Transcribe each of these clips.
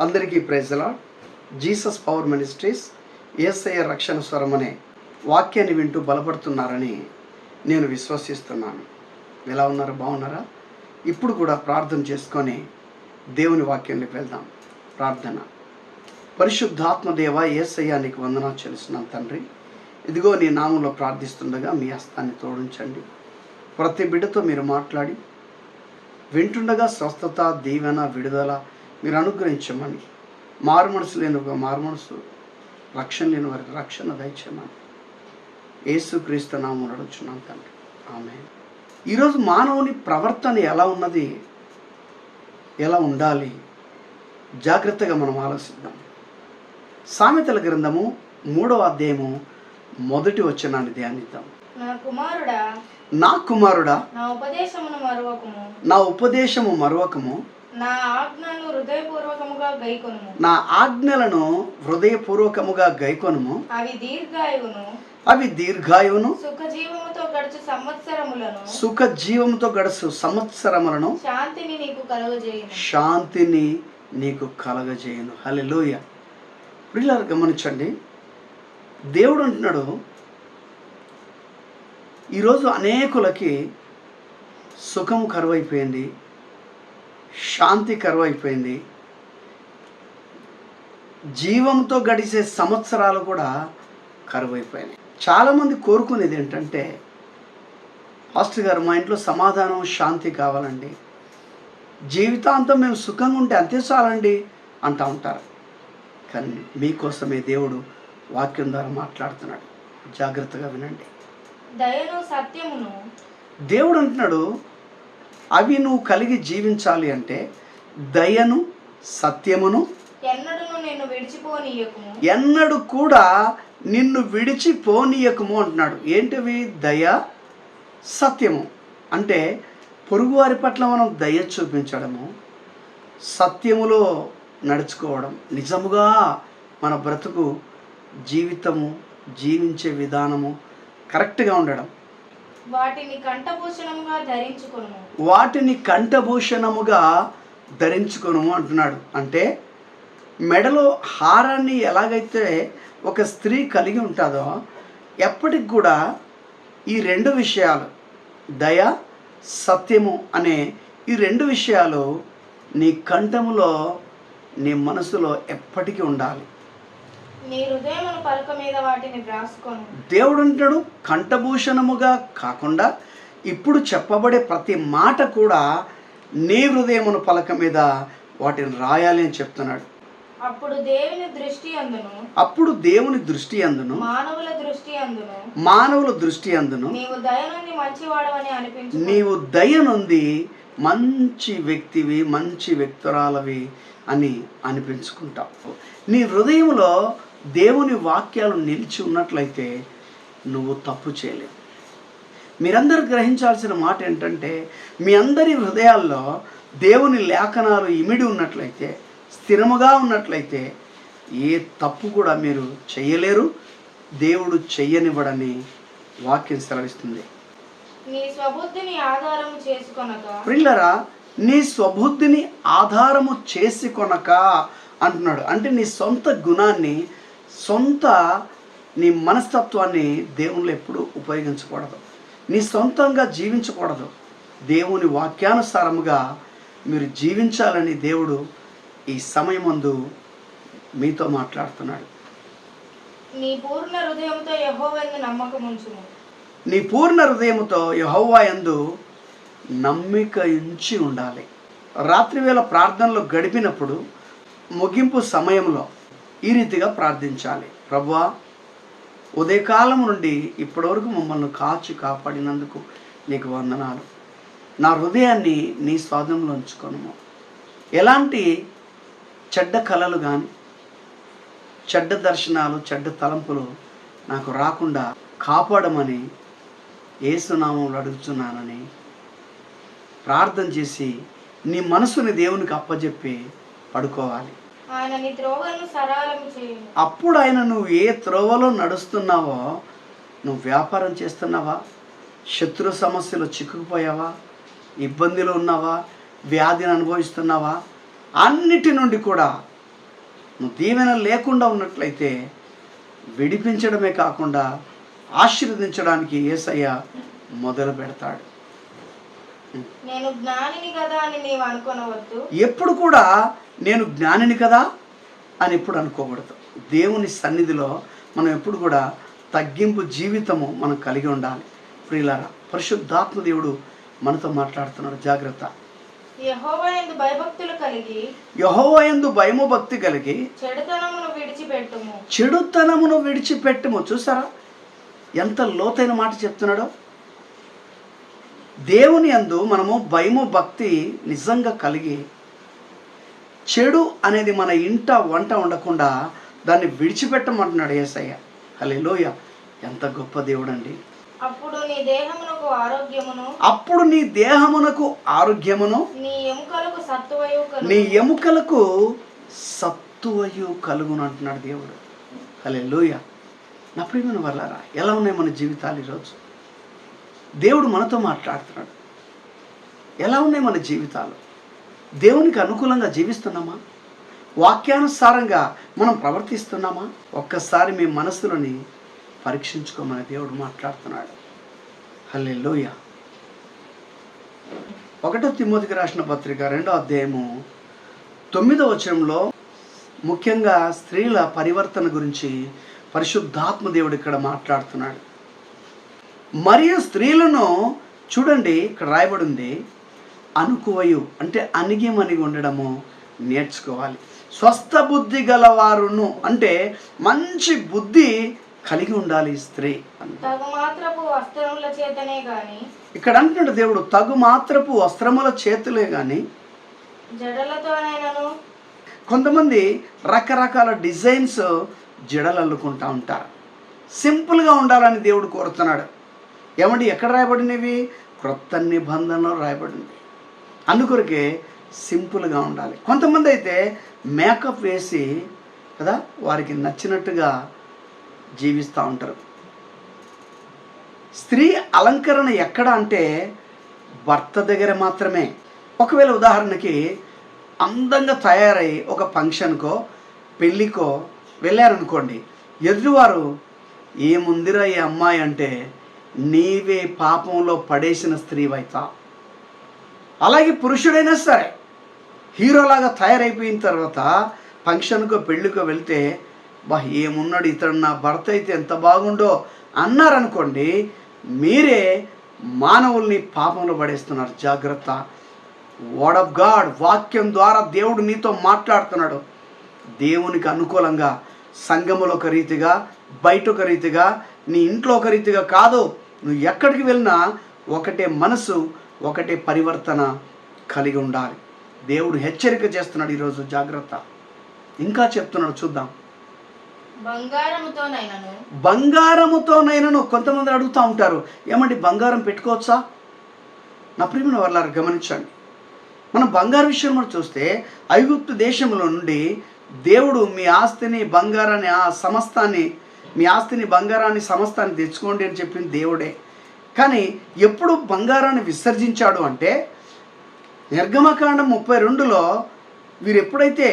అందరికీ praise the lord. Jesus power ministries Yesayya రక్షణ స్వరం అనే వాక్యాన్ని వింటూ బలపడుతున్నారని నేను విశ్వసిస్తున్నాను. ఎలా ఉన్నారు? బాగున్నారా? ఇప్పుడు కూడా ప్రార్థన చేసుకొని దేవుని వాక్యంలోకి వెళ్దాం. ప్రార్థన. పరిశుద్ధాత్మదేవ యేసయ్య నీకు వందనాలు చెల్లిస్తున్నాను తండ్రి. ఇదిగో నీ నామంలో ప్రార్థిస్తుండగా మీ హస్తాన్ని తోడించండి. ప్రతి బిడ్డతో మీరు మాట్లాడి వింటుండగా స్వస్థత, దీవెన, విడుదల మీరు అనుగ్రహించమని, మారు మనసు లేని ఒక మారు మనసు, రక్షణ లేని వారికి రక్షణ దయచేయమని యేసుక్రీస్తు నామములో అడుగుచున్నాను తండ్రి. ఆమేన్. ఈరోజు మానవుని ప్రవర్తన ఎలా ఉన్నది, ఎలా ఉండాలి, జాగ్రత్తగా మనం ఆలోచిద్దాం. సామెతల గ్రంథము 3వ అధ్యాయము 1వ వచనాన్ని ధ్యానిద్దాం. నా కుమారుడా నా ఉపదేశము మరువకము, నా ఆజ్ఞలను హృదయపూర్వకముగా గైకొనుము. అవి దీర్ఘాయువును సుఖజీవముతో గడుచు సంవత్సరములను శాంతిని నీకు కలగజేయును. హల్లెలూయా. ప్రియులారా గమనించండి, దేవుడు అంటున్నాడు, ఈరోజు అనేకులకి సుఖము కరువైపోయింది, శాంతి కరువైపోయింది, జీవంతో గడిచే సంవత్సరాలు కూడా కరువైపోయినాయి. చాలామంది కోరుకునేది ఏంటంటే, పాస్టర్ గారు మా ఇంట్లో సమాధానం, శాంతి కావాలండి, జీవితాంతం మేము సుఖంగా ఉంటే అంతే చాలండి అంటూ ఉంటారు. కానీ మీకోసమే దేవుడు వాక్యం ద్వారా మాట్లాడుతున్నాడు. జాగ్రత్తగా వినండి. దేవుడు అంటున్నాడు, అవి నువ్వు కలిగి జీవించాలి అంటే దయను, సత్యమును ఎన్నడూ కూడా నిన్ను విడిచిపోనీయకము అంటున్నాడు. ఏంటివి? దయ, సత్యము. అంటే పొరుగువారి పట్ల మనం దయ చూపించడము, సత్యములో నడుచుకోవడం, నిజముగా మన బ్రతుకు జీవితము, జీవించే విధానము కరెక్ట్గా ఉండడం. వాటిని కంఠభూషణముగా ధరించుకొను అంటున్నాడు. అంటే మెడలో హారాన్ని ఎలాగైతే ఒక స్త్రీ కలిగి ఉంటుందో, ఎప్పటికి కూడా ఈ 2 విషయాలు, దయ, సత్యము అనే ఈ 2 విషయాలు నీ కంఠములో, నీ మనసులో ఎప్పటికీ ఉండాలి. దేవుడు అంటాడు, కంఠభూషణముగా కాకుండా ఇప్పుడు చెప్పబడే ప్రతి మాట కూడా నీ హృదయమును పలక మీద వాటిని రాయాలి అని చెప్తున్నాడు. అప్పుడు దేవుని దృష్టి అందును మానవుల దృష్టి అందును నీవు దయనుంది మంచి వ్యక్తివి, మంచి వ్యక్తురాలవి అని అనిపించుకుంటావు. నీ హృదయంలో దేవుని వాక్యాలు నిలిచి ఉన్నట్లయితే నువ్వు తప్పు చేయలేవు. మీరందరూ గ్రహించాల్సిన మాట ఏంటంటే, మీ అందరి హృదయాల్లో దేవుని లేఖనాలు ఇమిడి ఉన్నట్లయితే, స్థిరముగా ఉన్నట్లయితే ఏ తప్పు కూడా మీరు చేయలేరు, దేవుడు చెయ్యనివ్వడని వాక్యం సెలవిస్తుంది. ప్రియులారా, నీ స్వబుద్ధిని ఆధారము చేసుకొనక అంటున్నాడు. అంటే నీ సొంత గుణాన్ని, సొంత నీ మనస్తత్వాన్ని దేవుళ్ళు ఎప్పుడు ఉపయోగించకూడదు, నీ సొంతంగా జీవించకూడదు. దేవుని వాక్యానుసారముగా మీరు జీవించాలని దేవుడు ఈ సమయమందు మీతో మాట్లాడుతున్నాడు. నీ పూర్ణ హృదయముతో యెహోవా యందు నమ్మిక ఉంచి ఉండాలి. రాత్రివేళ ప్రార్థనలో గడిపినప్పుడు ముగింపు సమయంలో ఈ రీతిగా ప్రార్థించాలి. ప్రభువా, ఉదయకాలం నుండి ఇప్పటివరకు మమ్మల్ని కాపాడినందుకు నీకు వందనాలు. నా హృదయాన్ని నీ స్వాధీనంలో ఉంచుకొనుము. ఎలాంటి చెడ్డ కలలు కానీ, చెడ్డ దర్శనాలు, చెడ్డ తలంపులు నాకు రాకుండా కాపాడమని యేసునామంలో అడుగుతున్నానని ప్రార్థన చేసి నీ మనసుని దేవునికి అప్పజెప్పి పడుకోవాలి. అప్పుడు ఆయన నువ్వు ఏ త్రోవలో నడుస్తున్నావో, నువ్వు వ్యాపారం చేస్తున్నావా, శత్రు సమస్యలు చిక్కుకుపోయావా, ఇబ్బందులు ఉన్నావా, వ్యాధిని అనుభవిస్తున్నావా, అన్నిటి నుండి కూడా నువ్వు దీవెన లేకుండా ఉన్నట్లయితే విడిపించడమే కాకుండా ఆశీర్వదించడానికి యేసయ్య మొదలు పెడతాడు. నేను జ్ఞానిని కదా అని నీవు అనుకోనవద్దు. ఎప్పుడు కూడా నేను జ్ఞానిని కదా అని ఎప్పుడు అనుకోకూడదు. దేవుని సన్నిధిలో మనం ఎప్పుడు కూడా తగ్గింపు జీవితము మనం కలిగి ఉండాలి. ప్రియులారా, పరిశుద్ధాత్మ దేవుడు మనతో మాట్లాడుతున్నాడు. జాగ్రత్త. యెహోవాయందు భయభక్తులు కలిగి, యెహోవాయందు భయము భక్తి కలిగి చెడుతనమును విడిచిపెట్టుము. చూసారా ఎంత లోతైన మాట చెప్తున్నాడో. దేవుని యందు మనము భయము భక్తి నిజంగా కలిగి చెడు అనేది మన ఇంట వంట ఉండకుండా దాన్ని విడిచిపెట్టమంటున్నాడు యేసయ్య. హల్లెలూయ. ఎంత గొప్ప దేవుడు అండి. అప్పుడు నీ దేహమునకు ఆరోగ్యమును నీ ఎముకలకు సత్తువయు కలుగును అంటున్నాడు దేవుడు. హల్లెలూయ. నా ప్రియమైన వాళ్ళారా, ఎలా ఉన్నాయి మన జీవితాలు ఈరోజు? దేవుడు మనతో మాట్లాడుతున్నాడు. ఎలా ఉన్నాయి మన జీవితాలు? దేవునికి అనుకూలంగా జీవిస్తున్నామా? వాక్యానుసారంగా మనం ప్రవర్తిస్తున్నామా? ఒక్కసారి మీ మనసులని పరీక్షించుకోమని దేవుడు మాట్లాడుతున్నాడు. హల్లెలూయ. 1 తిమోతికి రాసిన పత్రిక 2వ అధ్యాయము 9వ వచనంలో ముఖ్యంగా స్త్రీల పరివర్తన గురించి పరిశుద్ధాత్మ దేవుడు ఇక్కడ మాట్లాడుతున్నాడు. మరియు స్త్రీలను చూడండి, ఇక్కడ రాయబడింది అనుకువయు అంటే అణిగి ఉండడము నేర్చుకోవాలి. స్వస్థ బుద్ధి గలవారును అంటే మంచి బుద్ధి కలిగి ఉండాలి స్త్రీ. ఇక్కడ అంటున్నాడు దేవుడు, తగు మాత్రపు వస్త్రముల చేతులే గాని కొంతమంది రకరకాల డిజైన్స్ జడలు అల్లుకుంటా ఉంటారు. సింపుల్గా ఉండాలని దేవుడు కోరుతున్నాడు. ఏమండి, ఎక్కడ రాయబడినవి? క్రొత్త నిబంధనలో రాయబడింది. అందుకొరకే సింపుల్గా ఉండాలి. కొంతమంది అయితే మేకప్ వేసి కదా వారికి నచ్చినట్టుగా జీవిస్తూ ఉంటారు. స్త్రీ అలంకరణ ఎక్కడ అంటే భర్త దగ్గర మాత్రమే. ఒకవేళ ఉదాహరణకి అందంగా తయారై ఒక ఫంక్షన్కో పెళ్ళికో వెళ్ళారనుకోండి, ఎదుటివారు ఏముందిరా ఈ అమ్మాయి అంటే నీవే పాపంలో పడేసిన స్త్రీవైతా. అలాగే పురుషుడైనా సరే హీరోలాగా తయారైపోయిన తర్వాత ఫంక్షన్కో పెళ్ళికో వెళ్తే ఏమున్నాడు ఇతడు, నా భర్త అయితే ఎంత బాగుండో అన్నారనుకోండి, మీరే మానవుల్ని పాపంలో పడేస్తున్నారు. జాగ్రత్త. వర్డ్ ఆఫ్ గాడ్, వాక్యం ద్వారా దేవుడు నీతో మాట్లాడుతున్నాడు. దేవునికి అనుకూలంగా సంఘములో ఒక రీతిగా, బయట ఒక రీతిగా, నీ ఇంట్లో ఒక రీతిగా కాదు. నువ్వు ఎక్కడికి వెళ్ళినా ఒకటే మనసు, ఒకటే పరివర్తన కలిగి ఉండాలి. దేవుడు హెచ్చరిక చేస్తున్నాడు ఈరోజు. జాగ్రత్త. ఇంకా చెప్తున్నాడు, చూద్దాం. బంగారముతోనైనను కొంతమంది అడుగుతూ ఉంటారు, ఏమండి బంగారం పెట్టుకోవచ్చా? నా ప్రియమైన వాళ్ళారు గమనించండి. మనం బంగారు విషయం మనం చూస్తే ఐగుప్తు దేశంలో నుండి దేవుడు మీ ఆస్తిని బంగారాన్ని సమస్తాన్ని, మీ ఆస్తిని బంగారాన్ని సమస్తాన్ని తెచ్చుకోండి అని చెప్పింది దేవుడే. కానీ ఎప్పుడు బంగారాన్ని విసర్జించాడు అంటే నిర్గమకాండం 32లో వీరు ఎప్పుడైతే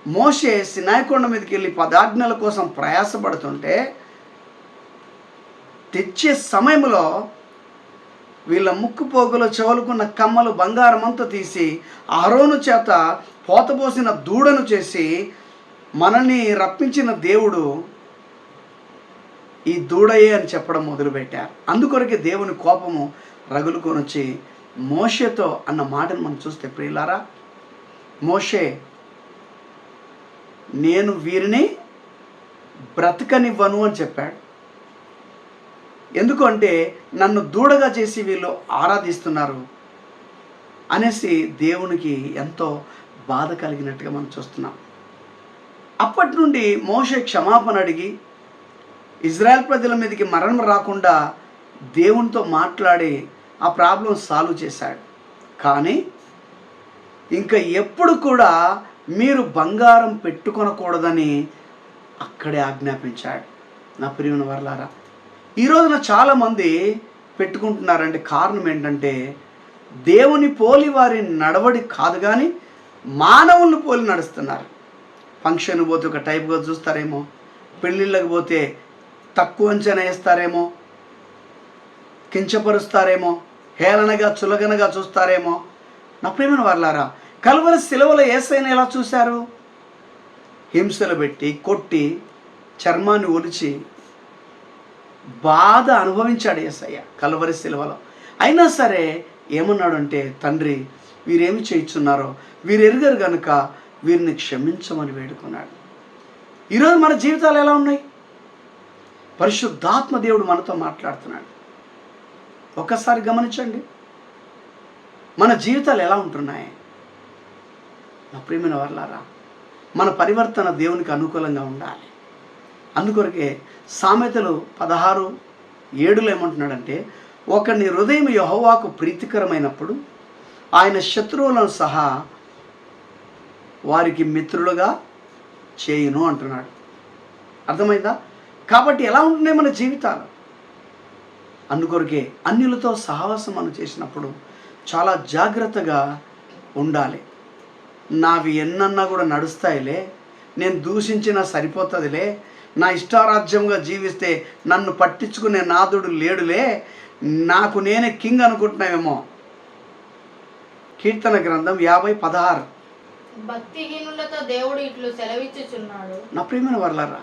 మోషే సినాయి కొండ మీదకి వెళ్ళి 10 ఆజ్ఞల కోసం ప్రయాసపడుతుంటే తెచ్చే సమయంలో వీళ్ళ ముక్కు పోగులో చెవులుకున్న కమ్మలు బంగారం అంతా తీసి అహరోను చేత పోతపోసిన దూడను చేసి మనల్ని రప్పించిన దేవుడు ఈ దూడయే అని చెప్పడం మొదలుపెట్టారు. అందుకొరకే దేవుని కోపము రగులుకొని వచ్చి మోషేతో అన్న మాటను మనం చూస్తే ప్రియులారా, మోషే నేను వీరిని బ్రతకనివ్వను అని చెప్పాడు. ఎందుకంటే నన్ను దూడగా చేసి వీళ్ళు ఆరాధిస్తున్నారు అనేసి దేవునికి ఎంతో బాధ కలిగినట్టుగా మనం చూస్తున్నాం. అప్పటి నుండి మోషే క్షమాపణ అడిగి ఇజ్రాయెల్ ప్రజల మీదకి మరణం రాకుండా దేవునితో మాట్లాడి ఆ ప్రాబ్లం సాల్వ్ చేశాడు. కానీ ఇంకా ఎప్పుడు కూడా మీరు బంగారం పెట్టుకొనకూడదని అక్కడే ఆజ్ఞాపించాడు. నా ప్రియమైన వర్లారా, ఈ రోజున చాలామంది పెట్టుకుంటున్నారంటే కారణం ఏంటంటే దేవుని పోలి వారి నడవడి కాదు కానీ మానవులను పోలి నడుస్తున్నారు. ఫంక్షన్ పోతే ఒక టైప్గా చూస్తారేమో, పెళ్ళిళ్ళకి పోతే తక్కువ అంచనా వేస్తారేమో, కించపరుస్తారేమో, హేళనగా చులగనగా చూస్తారేమో. నా ప్రియమైన వారలారా, కల్వరి శిలువలో యేసయ్యను ఎలా చూశారు? హింసలు పెట్టి కొట్టి చర్మాన్ని ఒలిచి బాధ అనుభవించాడు యేసయ్య కల్వరి శిలువలో. అయినా సరే ఏమన్నాడంటే, తండ్రి వీరేమి చేయుచున్నారో వీరు ఎరుగరు గనుక వీరిని క్షమించమని వేడుకున్నాడు. ఈరోజు మన జీవితాలు ఎలా ఉన్నాయి? పరిశుద్ధాత్మ దేవుడు మనతో మాట్లాడుతున్నాడు. ఒక్కసారి గమనించండి, మన జీవితాలు ఎలా ఉంటున్నాయి? నా ప్రియమైన వారలారా, మన పరివర్తన దేవునికి అనుకూలంగా ఉండాలి. అందుకొరకే సామెతలు 16:7 ఏమంటున్నాడంటే, ఒకని హృదయం యెహోవాకు ప్రీతికరమైనప్పుడు ఆయన శత్రువులను సహా వారికి మిత్రులుగా చేయును అంటున్నాడు. అర్థమైందా? కాబట్టి ఎలా ఉంటున్నాయి మన జీవితాలు? అందుకొరకే అన్యులతో సహవాసం మనం చేసినప్పుడు చాలా జాగ్రత్తగా ఉండాలి. నావి ఎన్నన్నా కూడా నడుస్తాయిలే, నేను దూషించినా సరిపోతుందిలే, నా ఇష్టారాజ్యంగా జీవిస్తే నన్ను పట్టించుకునే నాదుడు లేడులే, నాకు నేనే కింగ్ అనుకుంటున్నావేమో. కీర్తన గ్రంథం 50:16. భక్తిహీనులతో దేవుడు ఇట్లు సెలవిచ్చుచున్నాడు. నా ప్రియమైన వారలారా,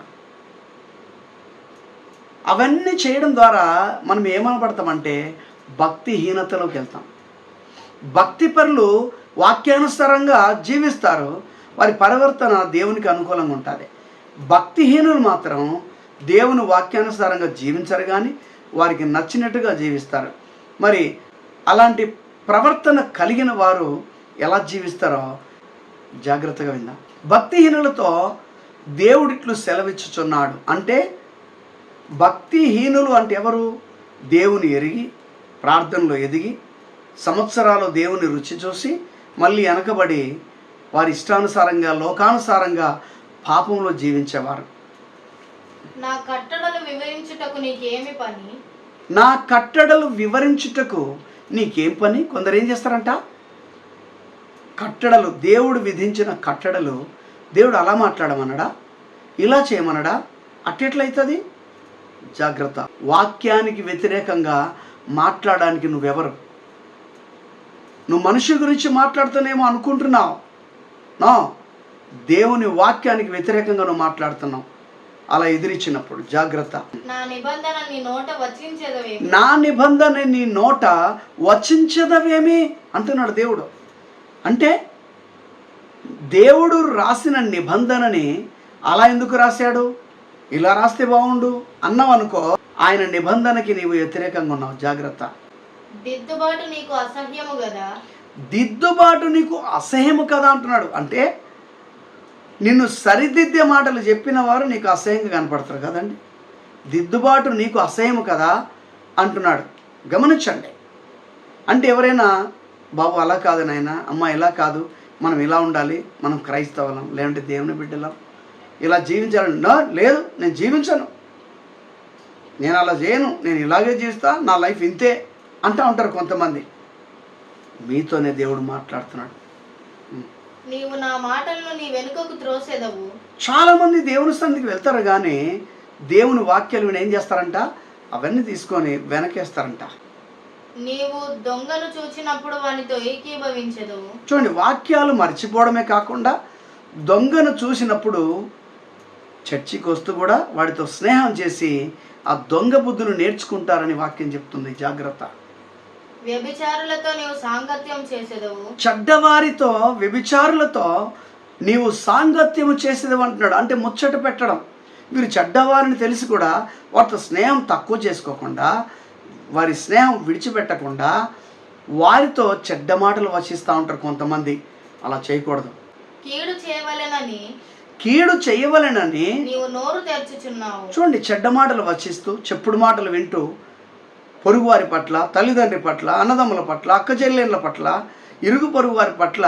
అవన్నీ చేయడం ద్వారా మనం ఏమనబడతామంటే భక్తిహీనతలోకి వెళ్తాం. భక్తి పరులు వాక్యానుసారంగా జీవిస్తారు, వారి పరివర్తన దేవునికి అనుకూలంగా ఉంటుంది. భక్తిహీనులు మాత్రం దేవుని వాక్యానుసారంగా జీవించరు కానీ వారికి నచ్చినట్టుగా జీవిస్తారు. మరి అలాంటి ప్రవర్తన కలిగిన వారు ఎలా జీవిస్తారో జాగ్రత్తగా విందాం. భక్తిహీనులతో దేవుడిట్లు సెలవిచ్చుచున్నాడు అంటే, భక్తిహీనులు అంటే ఎవరు? దేవుని ఎరిగి ప్రార్థనలో ఎదిగి సంవత్సరాలు దేవుని రుచి చూసి మళ్ళీ వెనకబడి వారి ఇష్టానుసారంగా లోకానుసారంగా పాపంలో జీవించేవారు. నా కట్టడలు వివరించుటకు నీకేమి పని? నా కట్టడలు వివరించుటకు నీకేం పని? కొందరు ఏం చేస్తారంట, కట్టడలు, దేవుడు విధించిన కట్టడలు దేవుడు అలా మాట్లాడమన్నాడా, ఇలా చేయమన్నాడా, అట్టెట్లయితుంది? జాగ్రత్త. వాక్యానికి వ్యతిరేకంగా మాట్లాడడానికి నువ్వెవరు? నువ్వు మనిషి గురించి మాట్లాడుతానేమో అనుకుంటున్నావు. నో, దేవుని వాక్యానికి వ్యతిరేకంగా నువ్వు మాట్లాడుతున్నావు. అలా ఎదిరించినప్పుడు జాగ్రత్త. నా నిబంధన నీ నోట వచించెదవేమి? నా నిబంధన నీ నోట వచించదవేమి అంటున్నాడు దేవుడు. అంటే దేవుడు రాసిన నిబంధనని అలా ఎందుకు రాశాడు? ఇలా రాస్తే బాగుండు అన్నావు అనుకో, ఆయన నిబంధనకి నీవు వ్యతిరేకంగా ఉన్నావు. జాగ్రత్త. దిద్దుబాటు నీకు అసహ్యము కదా. దిద్దుబాటు నీకు అసహ్యము కదా అంటున్నాడు. అంటే నిన్ను సరిదిద్దే మాటలు చెప్పిన వారు నీకు అసహ్యంగా కనపడతారు కదండి. దిద్దుబాటు నీకు అసహ్యము కదా అంటున్నాడు. గమనించండి. అంటే ఎవరైనా బాబు అలా కాదు నాయన, అమ్మ ఇలా కాదు, మనం ఇలా ఉండాలి, మనం క్రైస్తవులం లేదంటే దేవుని బిడ్డలం, ఇలా జీవించాలని. లేదు, నేను జీవించను, నేను అలా చేయను, నేను ఇలాగే జీవిస్తా, నా లైఫ్ ఇంతే అంటూ ఉంటారు కొంతమంది. మీతోనే దేవుడు మాట్లాడుతున్నాడు. నీవు నా మాటలను నీ వెనుకకు త్రోసెదవు. చాలామంది దేవుని సన్నిధికి వెళ్తారు కానీ దేవుని వాక్యాలు విని ఏం చేస్తారంట, అవన్నీ తీసుకొని వెనకేస్తారంట. నీవు దొంగను చూచినప్పుడు వానితో ఏకీభవించెదవు. చూడండి, వాక్యాలు మర్చిపోవడమే కాకుండా దొంగను చూసినప్పుడు చర్చికి వస్తూ కూడా వాడితో స్నేహం చేసి ఆ దొంగ బుద్ధులు నేర్చుకుంటారని వాక్యం చెప్తుంది. జాగ్రత్త. వ్యభిచారులతో నీవు సాంగత్యం చేసేదవు. చెడ్డవారితో, వ్యభిచారులతో నీవు సాంగత్యము చేసేదవు అంటున్నాడు. అంటే ముచ్చట పెట్టడం. వీరు చెడ్డవారిని తెలిసి కూడా వారితో స్నేహం తక్కువ చేసుకోకుండా, వారి స్నేహం విడిచిపెట్టకుండా వారితో చెడ్డ మాటలు వచిస్తూ ఉంటారు కొంతమంది. అలా చేయకూడదు. కీడు చేయవలెనని నీవు నోరు తెరుచుచున్నావు. చూడండి, చెడ్డ మాటలు వచిస్తూ, చెప్పుడు మాటలు వింటూ పొరుగు వారి పట్ల, తల్లిదండ్రి పట్ల, అన్నదమ్ముల పట్ల, అక్క చెల్లెళ్ళ పట్ల, ఇరుగు పొరుగు వారి పట్ల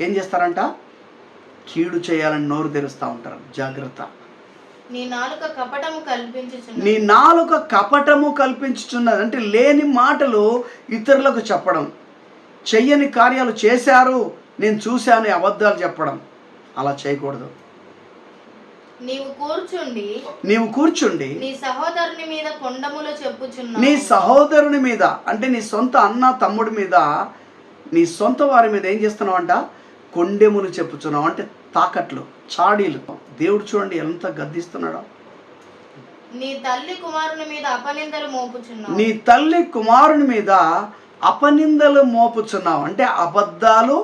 ఏం చేస్తారంట, కీడు చేయాలని నోరు తెరుస్తూ ఉంటారు. జాగ్రత్త. నీ నాలుక కపటము నీ కల్పించుచున్నది. నాలుక కపటము కల్పించుచున్నది. అంటే లేని మాటలు ఇతరులకు చెప్పడం, చెయ్యని కార్యాలు చేశారు, నేను చూశాను అబద్ధాలు చెప్పడం. అలా చేయకూడదు. నీవు కూర్చుండి నీ సహోదరుని మీద కొండములో చెప్పుచున్నావు. నీ సహోదరుని మీద అంటే నీ సొంత అన్న తమ్ముడి మీద, నీ సొంత వారి మీద ఏం చేస్తున్నావు అంట? కొండెములు చెప్పుచున్నావు. అంటే తాకట్లు, చాడీలు. దేవుడు చూడండి ఎంత గద్దిస్తున్నాడో. నీ తల్లి కుమారుని మీద అపనిందలు మోపుచున్నావు. నీ తల్లి కుమారుని మీద అపనిందలు మోపుచున్నావు. అంటే అబద్ధాలు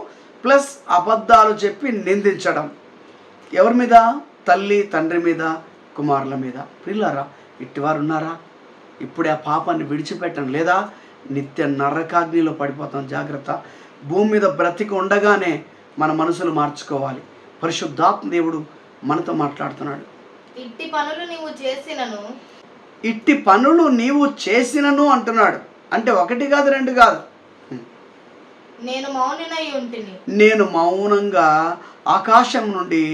ప్లస్ అబద్ధాలు చెప్పి నిందించడం. ఎవరి మీద? తల్లి తండ్రి మీద, కుమారుల మీద. ప్రియులారా, ఇట్టివారు ఉన్నారా? ఇప్పుడే ఆ పాపాన్ని విడిచిపెట్టండి, లేదా నిత్య నరకాగ్నిలో పడిపోతాం. జాగ్రత్త. భూమి మీద బ్రతికి ఉండగానే మన మనసులు మార్చుకోవాలి. పరిశుద్ధాత్మ దేవుడు మనతో మాట్లాడుతున్నాడు. ఇట్టి పనులు నీవు చేసినను అంటున్నాడు. అంటే ఒకటి కాదు, రెండు కాదు. నేను మౌనంగా ఆకాశం నుండి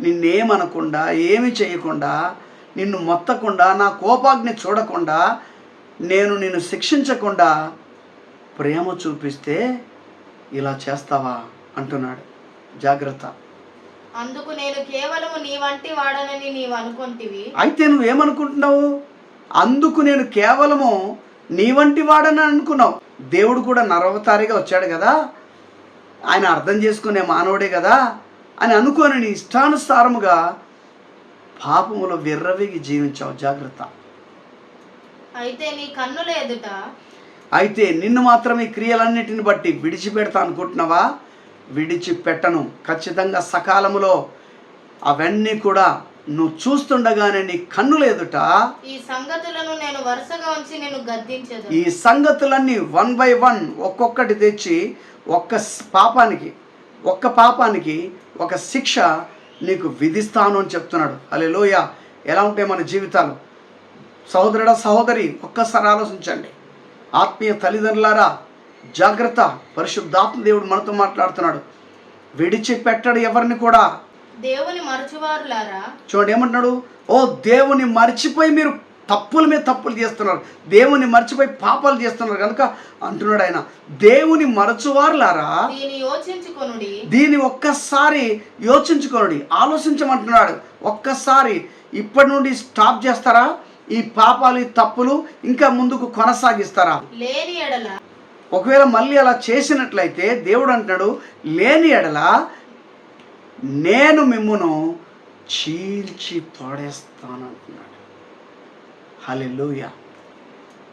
నిన్నేమనకుండా, ఏమి చేయకుండా, నిన్ను మొత్తకుండా, నా కోపాగ్ని చూడకుండా, నేను నిన్ను శిక్షించకుండా ప్రేమ చూపిస్తే ఇలా చేస్తావా అంటున్నాడు. జాగ్రత్త. అందుకు నేను కేవలము నీ వంటి వాడనని నీవు అనుకుంటివి. అయితే నువ్వేమనుకుంటున్నావు? అందుకు నేను కేవలము నీ వంటి వాడని అనుకున్నావు. దేవుడు కూడా నరవతారిగా వచ్చాడు కదా, ఆయన అర్థం చేసుకునే మానవుడే కదా అని అనుకోని నీ ఇష్టానుసారముగా పాపములో విర్రవీగి జీవించావు. జాగ్రత్త. అయితే నీ కన్నుల ఎదుట, అయితే నిన్ను మాత్రం ఈ క్రియలన్నిటిని బట్టి విడిచిపెడతా అనుకుంటున్నావా? విడిచిపెట్టను. ఖచ్చితంగా సకాలములో అవన్నీ కూడా నువ్వు చూస్తుండగానే నీ కన్నుల ఎదుట ఈ సంగతులను నేను వరుసగా ఉంచి నేను గద్దించదు. ఈ సంగతులన్నీ 1 by 1 ఒక్కొక్కటి తెచ్చి ఒక్క పాపానికి ఒక శిక్ష నీకు విధిస్తాను అని చెప్తున్నాడు. హల్లెలూయా. ఎలా ఉంటాయి మన జీవితాలు? సహోదరుడా, సహోదరి, ఒక్కసారి ఆలోచించండి. ఆత్మీయ తల్లిదండ్రులారా, జాగ్రత్త. పరిశుద్ధాత్మ దేవుడు మనతో మాట్లాడుతున్నాడు. విడిచిపెట్టడు ఎవరిని కూడా. దేవుని మరచువారులారా, చూడండి ఏమంటున్నాడు? ఓ దేవుని మర్చిపోయి మీరు తప్పుల మీద తప్పులు చేస్తున్నారు, దేవుని మర్చిపోయి పాపాలు చేస్తున్నారు కనుక అంటున్నాడు ఆయన. దేవుని మరచువారులారా, దీన్ని ఒక్కసారి యోచించుకోండి, ఆలోచించమంటున్నాడు. ఒక్కసారి ఇప్పటి నుండి స్టాప్ చేస్తారా? ఈ పాపాలు, ఈ తప్పులు ఇంకా ముందుకు కొనసాగిస్తారా? లేని ఎడల, ఒకవేళ మళ్ళీ అలా చేసినట్లయితే దేవుడు అంటున్నాడు, లేని ఎడల నేను మిమ్మును చీల్చి పడేస్తాను అంటున్నాడు. హల్లెలూయా.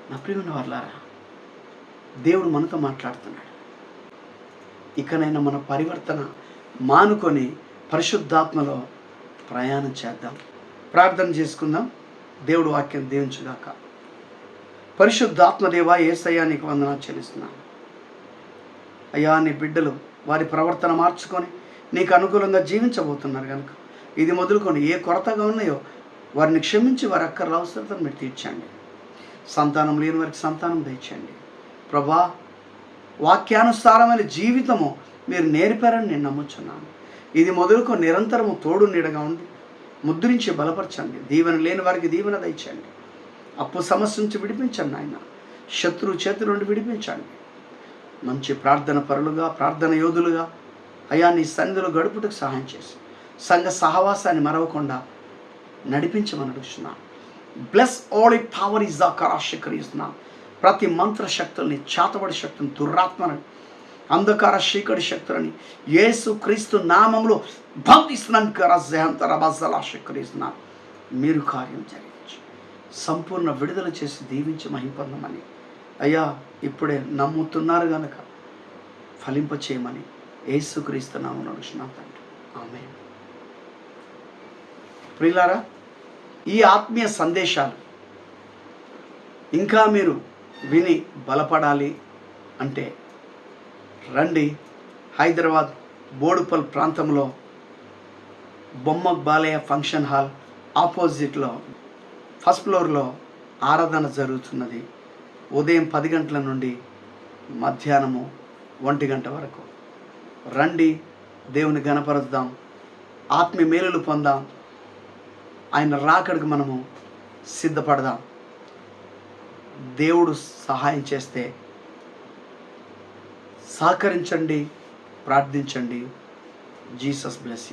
నా ప్రియమైన వారలారా, దేవుడు మనతో మాట్లాడుతున్నాడు. ఇకనైనా మన పరివర్తన మానుకొని పరిశుద్ధాత్మలో ప్రయాణం చేద్దాం. ప్రార్థన చేసుకుందాం. దేవుడు వాక్యం దీవించుగాక. పరిశుద్ధాత్మ దేవా, యేసయ్యా నీకు వందనాలు చెల్లిస్తున్నాను. అయ్యా, నీ బిడ్డలు వారి ప్రవర్తన మార్చుకొని నీకు అనుకూలంగా జీవించబోతున్నారు కనుక ఇది మొదలుకొని ఏ కొరతగా ఉన్నాయో వారిని క్షమించి వారి అక్కర్ల అవసరతను మీరు తీర్చండి. సంతానం లేని వారికి సంతానం తెచ్చండి ప్రభా. వాక్యానుసారమైన జీవితము మీరు నేర్పారని నేను నమ్ముచున్నాను. ఇది మొదలుకొని నిరంతరము తోడు నీడగా ఉండి ముద్రించి బలపరచండి. దీవెన లేని వారికి దీవెన దయచండి. అప్పు సమస్య నుంచి విడిపించండి ఆయన. శత్రువు చేతి నుండి విడిపించండి. మంచి ప్రార్థన పరులుగా, ప్రార్థన యోధులుగా అయ్యా నీ సన్నిధిలో గడుపుటకు సహాయం చేసి సంఘ సహవాసాన్ని మరవకుండా నడిపించమని అడుగుతున్నాను. Bless all it power is ఆకరాశీకరిస్తున్నాను. ప్రతి మంత్ర శక్తుల్ని, చేతబడి శక్తులను, దురాత్మని, అంధకార చీకటి శక్తులని యేసు క్రీస్తు నామములో బంధిస్తున్నాను. కరాశీకరిస్తున్నాను. మీరు కార్యం జరిగించి సంపూర్ణ విడుదల చేసి దీవించి మహింపొందమని అయ్యా ఇప్పుడే నమ్ముతున్నారు కనుక ఫలింప చేయమని యేసుక్రీస్తు నామములో అడుగుతున్నాను తండ్రి. ఆమేన్. ప్రియులారా, ఈ ఆత్మీయ సందేశాలు ఇంకా మీరు విని బలపడాలి అంటే రండి. హైదరాబాద్ బోడుపల్ ప్రాంతంలో బొమ్మ బాలయ్య ఫంక్షన్ హాల్ ఆపోజిట్లో ఫస్ట్ ఫ్లోర్లో ఆరాధన జరుగుతున్నది. ఉదయం 10 గంటల నుండి మధ్యాహ్నము 1 గంట వరకు రండి. దేవుని గణపరుద్దాం, ఆత్మీయ మేలులు పొందాం. ఆయన రాకడికి మనము సిద్ధపడదాం. దేవుడు సహాయం చేస్తే సహకరించండి, ప్రార్థించండి. Jesus bless you.